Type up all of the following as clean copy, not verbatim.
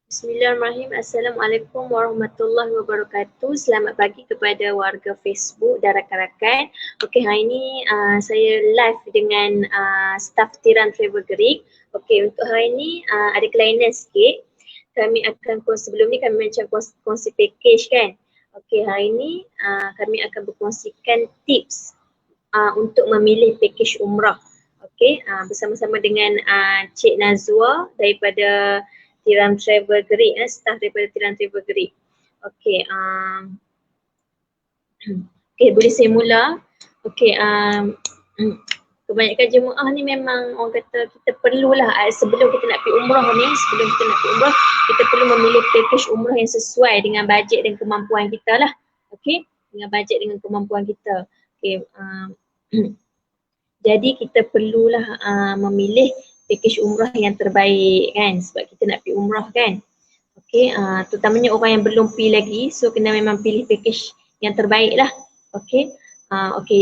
Bismillahirrahmanirrahim. Assalamualaikum warahmatullahi wabarakatuh. Selamat pagi kepada warga Facebook dan rakan-rakan. Okey, hari ini saya live dengan staf Tiram Travel Gerik. Okey, untuk hari ini ada kelainan sikit. Kami akan sebelum ni kami macam kongsi package kan. Okey, hari ini kami akan berkongsikan tips untuk memilih package umrah. Okey, bersama-sama dengan Cik Nazwa daripada Tiram Travel Gerik, staf daripada Tiram Travel Gerik. Okey, okey, boleh saya mula. Okey, kebanyakan jemaah ni memang orang kata kita perlulah sebelum kita nak pergi umrah ni, kita perlu memilih package umrah yang sesuai dengan bajet dan kemampuan kita lah. Okey, dengan bajet dengan kemampuan kita. Okey, jadi kita perlulah memilih package umrah yang terbaik kan, sebab kita nak pergi umrah kan. Okey, terutamanya orang yang belum pergi lagi, so kena memang pilih package yang terbaik lah. Okey,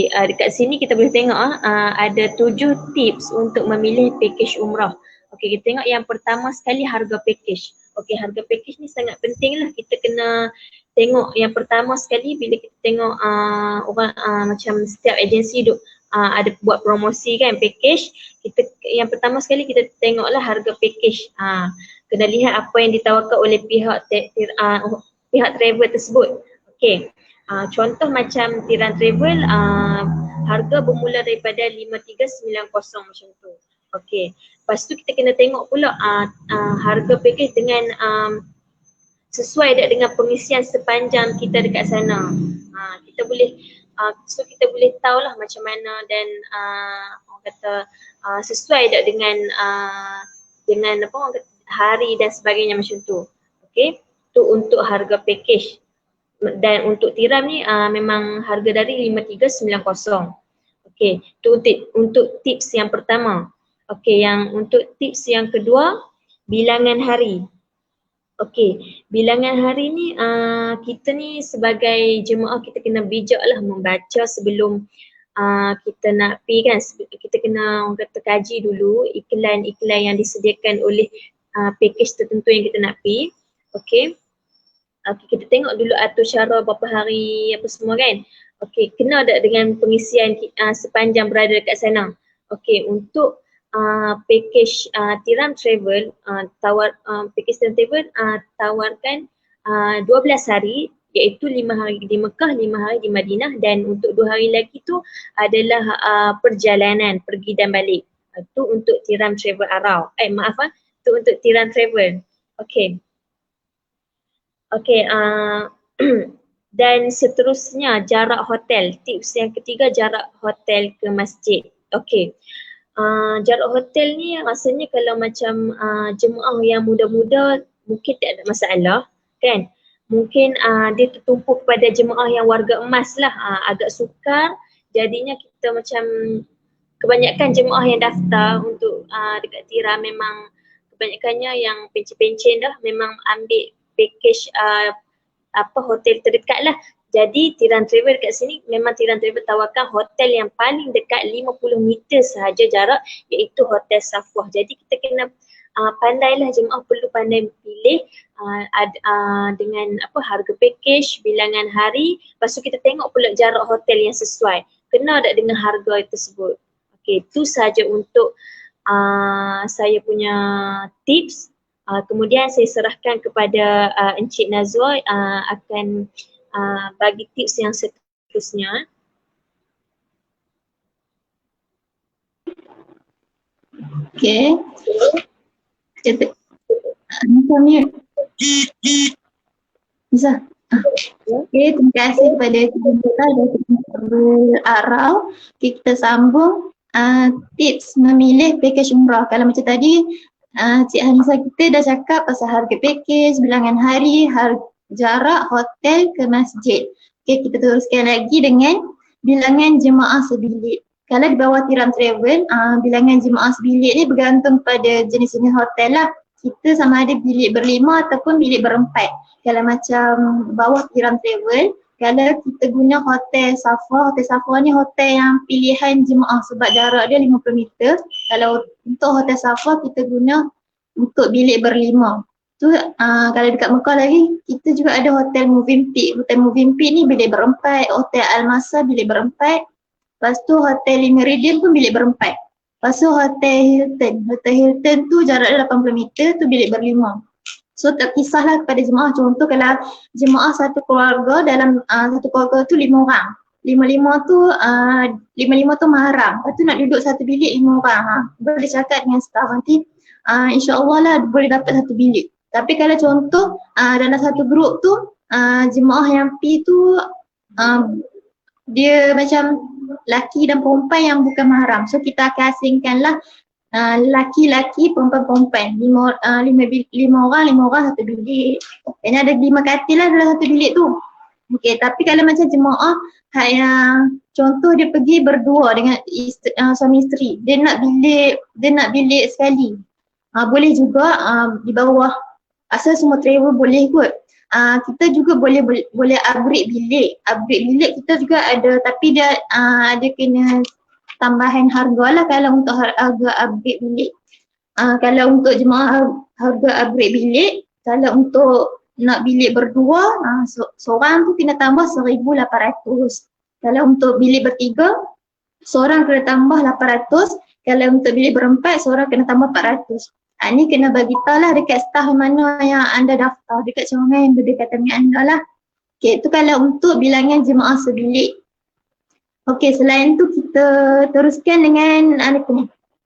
dekat sini kita boleh tengok ada 7 tips untuk memilih package umrah. Okey, kita tengok yang pertama sekali harga package. Okey, harga package ni sangat penting lah, kita kena tengok yang pertama sekali bila kita tengok orang macam setiap agensi duk ada buat promosi kan package, kita yang pertama sekali kita tengoklah harga package. Kena lihat apa yang ditawarkan oleh pihak travel tersebut. Okey. Contoh macam Tiram Travel, harga bermula daripada 5390 macam tu. Okey. Lepas tu kita kena tengok pula harga package dengan sesuai tak dengan pengisian sepanjang kita dekat sana. Kita boleh kita boleh tahulah macam mana dan orang kata sesuai tak dengan apa orang kata hari dan sebagainya macam tu. Okey, tu untuk harga package. Dan untuk Tiram ni memang harga dari 5390. Okey, tu untuk tips yang pertama. Okey, yang untuk tips yang kedua, bilangan hari. Okey, bilangan hari ni kita ni sebagai jemaah kita kena bijak lah membaca sebelum kita nak pergi kan. Kita kena orang kata kaji dulu iklan-iklan yang disediakan oleh package tertentu yang kita nak pergi. Okey. Kita tengok dulu atur cara berapa hari apa semua kan. Okey, kena tak dengan pengisian sepanjang berada dekat sana. Okey, untuk package Tiram Travel package Tiram Travel tawarkan 12 hari, iaitu 5 hari di Mekah, 5 hari di Madinah, dan untuk 2 hari lagi tu adalah perjalanan pergi dan balik. Itu untuk Tiram Travel Arau. Itu untuk Tiram Travel. Okey. Okey, dan seterusnya jarak hotel. Tips yang ketiga, jarak hotel ke masjid. Okey. Jarak hotel ni rasanya kalau macam jemaah yang muda-muda mungkin tak ada masalah kan. Mungkin dia tertumpu kepada jemaah yang warga emas lah, agak sukar. Jadinya kita macam kebanyakan jemaah yang daftar untuk dekat Tiram memang kebanyakannya yang pencen-pencen dah memang ambil package hotel terdekat lah. Jadi Tiram Travel kat sini memang Tiram Travel tawarkan hotel yang paling dekat 50 meter sahaja jarak, iaitu Hotel Safwah. Jadi kita kena pandailah, jemaah perlu pandai pilih dengan harga package, bilangan hari. Lepas tu kita tengok pula jarak hotel yang sesuai. Kena tak dengan harga tersebut. Okey, itu sahaja untuk saya punya tips. Kemudian saya serahkan kepada Encik Nazwa akan bagi tips yang seterusnya. Okey. Bisa. Okey, terima kasih kepada kita dari Arau. Kita sambung tips memilih package umrah. Kalau macam tadi Cik Hanisa kita dah cakap pasal harga package, bilangan hari, jarak hotel ke masjid. Okey, kita teruskan lagi dengan bilangan jemaah sebilik. Kalau di bawah Tiram Travel, bilangan jemaah sebilik ni bergantung pada jenis-jenis hotel lah. Kita sama ada bilik berlima ataupun bilik berempat. Kalau macam bawah Tiram Travel, kalau kita guna Hotel Safwah ni hotel yang pilihan jemaah sebab jarak dia 50 meter. Kalau untuk Hotel Safwah kita guna untuk bilik berlima. Tu Tu kalau dekat Mekah lagi, kita juga ada hotel Movenpick. Hotel Movenpick ni bilik berempat, hotel Al-Masa bilik berempat. Lepas tu hotel Meridian pun bilik berempat. Lepas tu hotel Hilton. Hotel Hilton tu jarak dia 80 meter, tu bilik berlima. So tak kisahlah kepada jemaah. Contoh kalau jemaah satu keluarga, dalam satu keluarga tu 5 orang. Lima-lima tu mahram. Lepas tu nak duduk satu bilik 5 orang. Boleh cakap dengan staff nanti insya-Allah lah boleh dapat satu bilik. Tapi kalau contoh dalam satu grup tu jemaah yang pi tu dia macam laki dan perempuan yang bukan mahram. So kita akan asingkanlah laki-laki, perempuan-perempuan. Lima orang satu bilik. Ini ada 5 katil lah dalam satu bilik tu. Okey, tapi kalau macam jemaah yang contoh dia pergi berdua dengan suami isteri, dia nak bilik sekali. Boleh juga di bawah, asal semua travel boleh kot. Kita juga boleh upgrade bilik. Upgrade bilik kita juga ada, tapi dia ada kena tambahan harga lah kalau untuk harga upgrade bilik. Kalau untuk jemaah harga upgrade bilik, kalau untuk nak bilik berdua, seorang tu kena tambah 1,800. Kalau untuk bilik bertiga, seorang kena tambah 800. Kalau untuk bilik berempat, seorang kena tambah 400. Ni kena bagi tahu lah dekat staff mana yang anda daftar, dekat cawangan yang berdekatan dengan anda lah. Okay, tu kalau untuk bilangan jemaah sebilik. Okay, selain tu kita teruskan dengan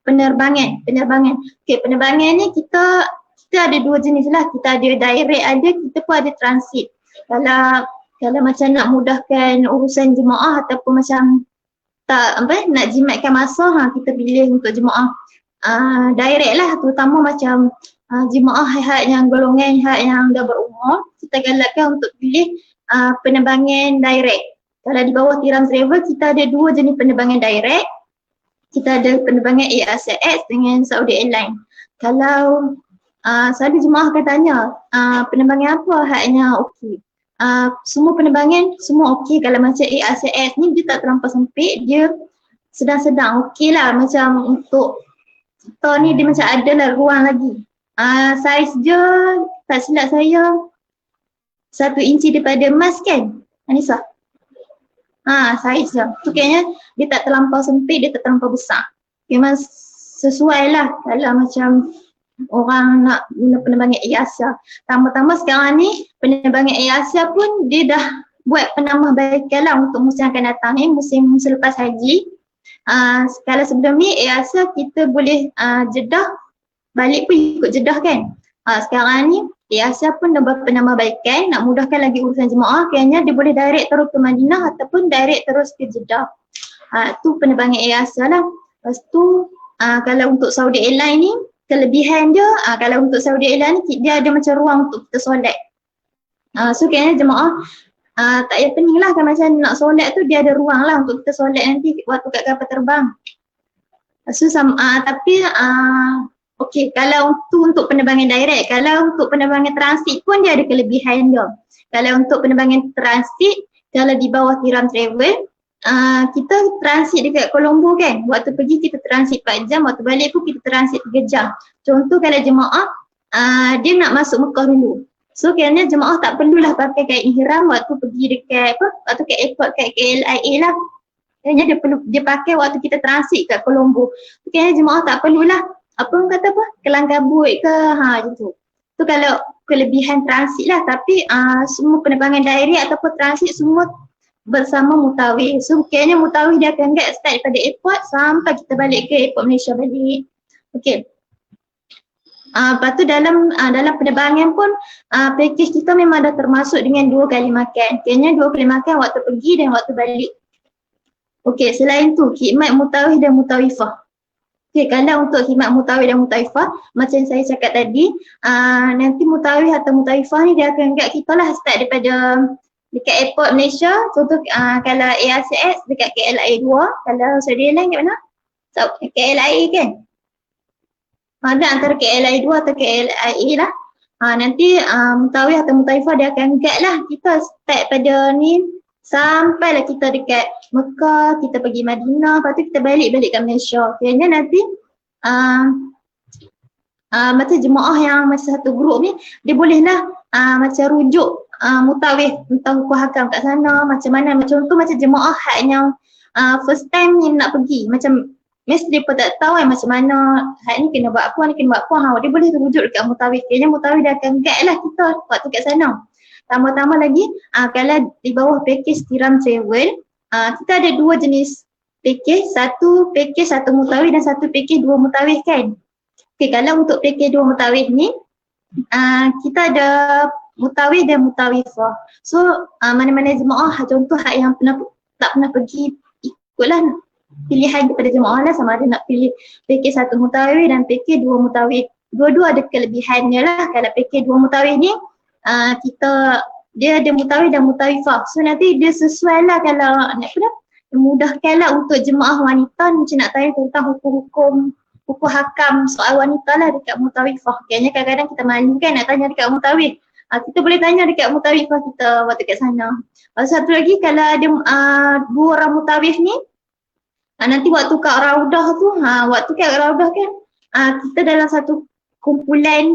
penerbangan. Okay, penerbangan ni kita ada 2 jenis lah. Kita ada direct ada, kita pun ada transit. Kalau macam nak mudahkan urusan jemaah ataupun macam nak jimatkan masa, kita pilih untuk jemaah direct lah, terutama macam jemaah yang golongan yang dah berumur, kita galakkan untuk pilih penerbangan direct. Kalau di bawah Tiram Travel, kita ada 2 jenis penerbangan direct. Kita ada penerbangan AirAsia dengan Saudi Airlines. Kalau selalu jemaah akan tanya, penerbangan apa yang okey? Semua penerbangan semua okey. Kalau macam AirAsia ni dia tak terlampau sempit, dia sedang-sedang okey lah. Macam untuk kita ni dia macam ada lah ruang lagi. Saiz dia tak silap saya 1 inci daripada emas kan Anissa? Saiz dia. Tu kayaknya dia tak terlampau sempit, dia tak terlampau besar. Memang sesuai lah kalau macam orang nak guna penerbangan AirAsia. Tambah-tambah sekarang ni penerbangan AirAsia pun dia dah buat penambahbaikan lah untuk musim yang akan datang ni, musim selepas haji. Kalau sebelum ni AirAsia kita boleh Jeddah, balik pun ikut Jeddah kan. Sekarang ni AirAsia pun dah buat penambahbaikan nak mudahkan lagi urusan jemaah, kayaknya dia boleh direct terus ke Madinah ataupun direct terus ke Jeddah. Tu penerbangan AirAsia lah. Lepas tu kalau untuk Saudi Airlines ni, kelebihan dia kalau untuk Saudi Airlines ni dia ada macam ruang untuk kita solat. So kayaknya jemaah tak payah pening lah, kan macam nak solat tu dia ada ruang lah untuk kita solat nanti waktu kat kapal terbang. So tapi okey, kalau untuk penerbangan direct, kalau untuk penerbangan transit pun dia ada kelebihan dia. Kalau untuk penerbangan transit, kalau di bawah Tiram Travel, kita transit dekat Colombo kan. Waktu pergi kita transit 4 jam, waktu balik pun kita transit 3 jam. Contoh kalau jemaah dia nak masuk Mekah dulu. So kerana jemaah tak perlulah pakai kain ihram waktu pergi dekat waktu kat airport kat KLIA lah. Kerana dia pakai waktu kita transit kat Colombo. Kerana jemaah tak perlulah kelang kabut ke gitu. Tu kalau kelebihan transit lah, tapi semua penerbangan direct ataupun transit semua bersama mutawif. So kayaknya mutawif dia akan start daripada airport sampai kita balik ke airport Malaysia balik. Okey. Lepas tu dalam penerbangan pun package kita memang dah termasuk dengan 2 kali makan. Kayaknya 2 kali makan waktu pergi dan waktu balik. Okey, selain tu khidmat mutawif dan mutawifah. Okey, kalau untuk khidmat mutawif dan mutawifah, macam saya cakap tadi, nanti mutawif atau mutawifah ni dia akan guide kita lah start daripada dekat airport Malaysia. Contoh kalau AirAsia dekat KLIA 2, kalau Saudi Airlines kat mana? KLIA kan? Ada antara KLIA 2 atau KLIA lah. Nanti mutawif atau mutawifah dia akan guide lah kita start pada ni sampailah kita dekat Mekah, kita pergi Madinah, lepas tu kita balik ke Malaysia. Kayaknya nanti macam jemaah yang macam satu grup ni, dia bolehlah macam rujuk mutawif entah hukum hakam kat sana macam mana, macam tu macam jemaah hak yang first time ni nak pergi, macam mesti dia pun tak tahu macam mana hak ni kena buat apa, ni kena buat apa, dia boleh rujuk dekat mutawif. Kayaknya mutawif dia akan guide lah kita waktu kat sana. Tambah-tambah lagi kalau di bawah package Tiram Travel, kita ada dua jenis package, satu package satu mutawif dan satu package dua mutawif kan. Okay, kalau untuk package dua mutawif ni kita ada mutawif dan mutawifah. So mana-mana jemaah contoh hak yang tak pernah pergi, ikutlah pilihan kepada jemaah lah, sama ada nak pilih package satu mutawif dan package dua mutawif. Dua-dua ada kelebihannya lah. Kalau package dua mutawif ni dia ada mutawif dan mutawifah. So nanti dia sesuai lah kalau nak memudahkan lah untuk jemaah wanita macam nak tanya tentang hukum hakam soal wanita lah dekat mutawifah. Kayaknya kadang-kadang kita malu kan nak tanya dekat mutawif. Kita boleh tanya dekat mutawifah kita waktu kat sana. Satu lagi kalau ada dua orang mutawif ni, nanti waktu kat raudah tu, waktu kat raudah kan kita dalam satu kumpulan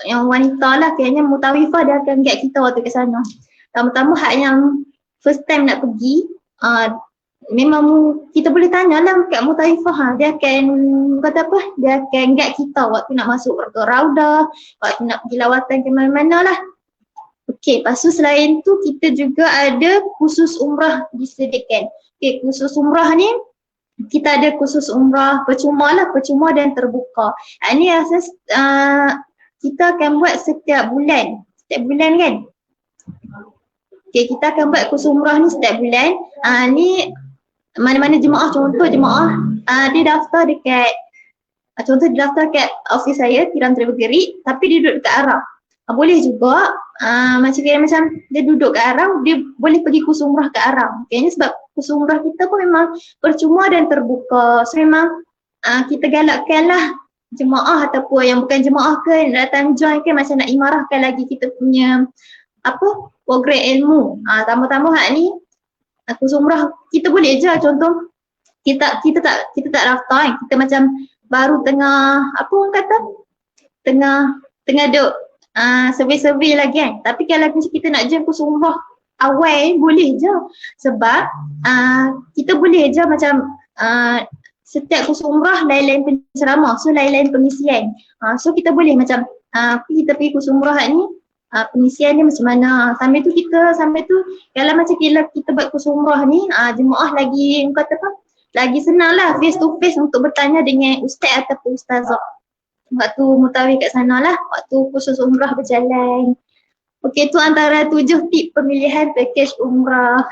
yang wanita lah, kayaknya mutawifah dia akan guide kita waktu ke sana. Pertama hak yang first time nak pergi, memang kita boleh tanya lah kat mutawifah, dia akan kata apa, dia akan guide kita waktu nak masuk ke raudah, waktu nak pergi lawatan ke mana-mana lah. Okey, lepas tu selain tu kita juga ada khusus umrah disediakan. Okey, khusus umrah ni kita ada khusus umrah percuma lah, percuma dan terbuka. Ini asas kita akan buat setiap bulan kan. Okay, kita akan buat khusus umrah ni setiap bulan. Ni mana-mana jemaah, contoh jemaah dia daftar dekat, contoh dia daftar kat office saya, Tiram Travel Gerik, tapi dia duduk dekat Arab. Boleh juga macam dia duduk kat Arab, dia boleh pergi khusus umrah kat Arab. Kayaknya sebab khusus umrah kita pun memang percuma dan terbuka. So memang kita galakkan lah jemaah ataupun yang bukan jemaah ke datang join ke, macam nak imarahkan lagi kita punya program ilmu. Tambah-tambah hak ni khusus umrah kita boleh je, contoh kita tak daftar kan, kita macam baru tengah orang kata tengah duk survey lagi kan. Tapi kalau macam kita nak join khusus umrah awal boleh je, sebab kita boleh je macam setiap khusus umrah lain-lain penceramah, so lain-lain pengisian. So kita boleh macam kita pergi khusus umrah ni, pengisian ni macam mana. Sambil tu kalau macam kita buat khusus umrah ni, jemaah lagi lagi senang lah face to face untuk bertanya dengan ustaz ataupun ustazah waktu mutawif kat sana lah, waktu khusus umrah berjalan. Okey, tu antara 7 tip pemilihan package umrah.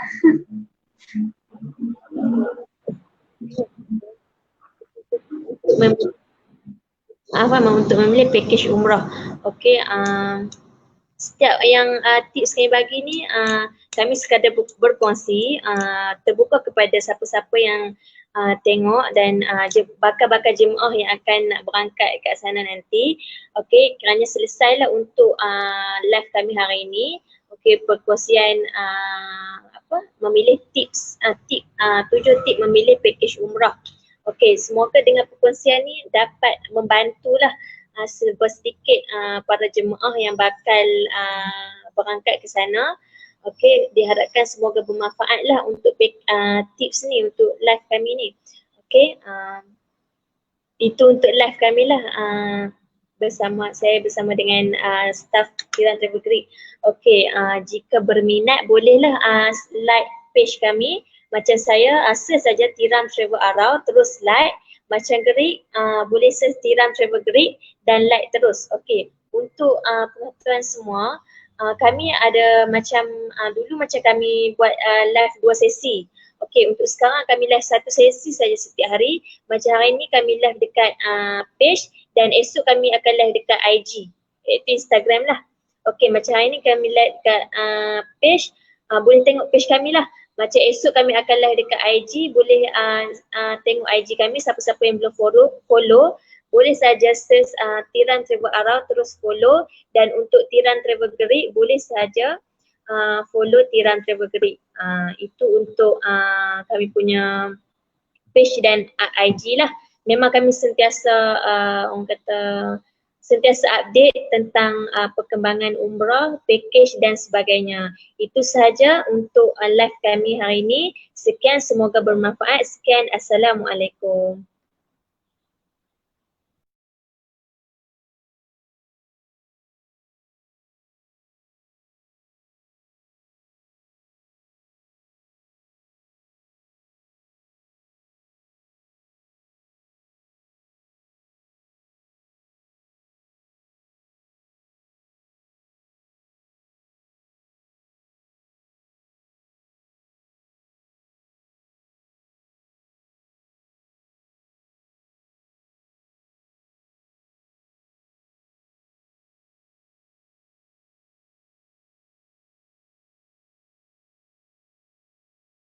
Untuk memilih package umrah. Okey, setiap yang tips kami bagi ni kami sekadar berkongsi, terbuka kepada siapa-siapa yang tengok dan bakal-bakal jemaah yang akan nak berangkat kat sana nanti. Okey, kerana selesailah untuk live kami hari ini. Okey, perkongsian memilih tips 7 tip memilih package umrah. Okey, semoga dengan perkongsian ni dapat membantulah sedikit para jemaah yang bakal berangkat ke sana. Okey, diharapkan semoga bermanfaat lah untuk tips ni untuk live kami ni. Okey, itu untuk live kami lah bersama dengan staff Tiram Travel Gerik. Okey, jika berminat bolehlah like page kami. Macam saya search saja Tiram Travel Arau, terus like. Macam Gerik boleh search Tiram Travel Gerik dan like terus. Okey, untuk pengetahuan semua, kami ada macam dulu macam kami buat live 2 sesi. Okey, untuk sekarang kami live 1 sesi saja setiap hari. Macam hari ni kami live dekat page dan esok kami akan live dekat IG, iaitu Instagram lah. Okey, macam hari ni kami live dekat page, boleh tengok page kami lah. Macam esok kami akan live dekat IG, boleh tengok IG kami. Siapa-siapa yang belum follow boleh saja search Tiram Travel Arau, terus follow. Dan untuk Tiram Travel Gerik boleh saja follow Tiram Travel Gerik. Itu untuk kami punya page dan IG lah. memang kami sentiasa orang kata sentiasa update tentang perkembangan umrah, package dan sebagainya. Itu sahaja untuk live kami hari ini. Sekian, semoga bermanfaat. Sekian, Assalamualaikum.